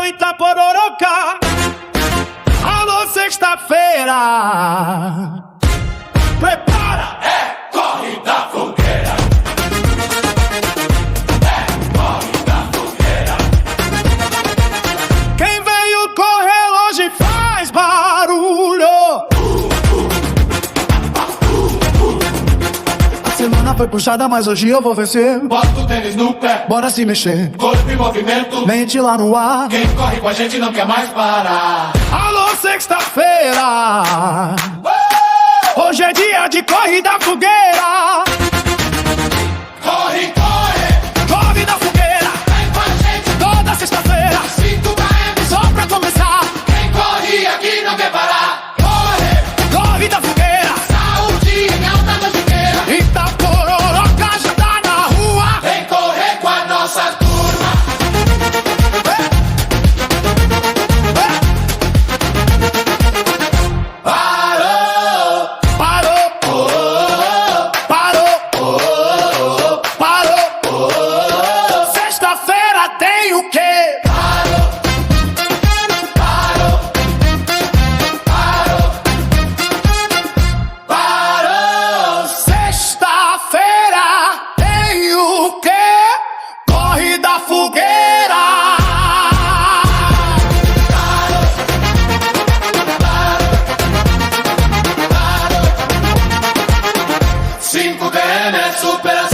Alô Itapororoca, alô sexta-feira. Prepara! É corrida fogueira. É corrida fogueira. Quem veio correr hoje faz barulho. A semana foi puxada, mas hoje eu vou vencer. Bota o tênis no pé, Bora se mexer, corpo em movimento. mente lá no ar. Quem corre com a gente não quer mais parar. Alô sexta-feira, hoje é dia de corrida fogueira. Corre, corre, Corre da fogueira, vem com a gente. toda sexta-feira, 5 km, só pra começar. quem corre aqui não quer parar. Corre, Corre da fogueira, saúde em alta nojiqueira. Itapororoca já tá na rua. Vem correr com a nossa turma. Parou, Parou, parou, parou. Sexta-feira tem o quê? parou. Sexta-feira tem o quê? Corre da fogueira. 5 km é superação.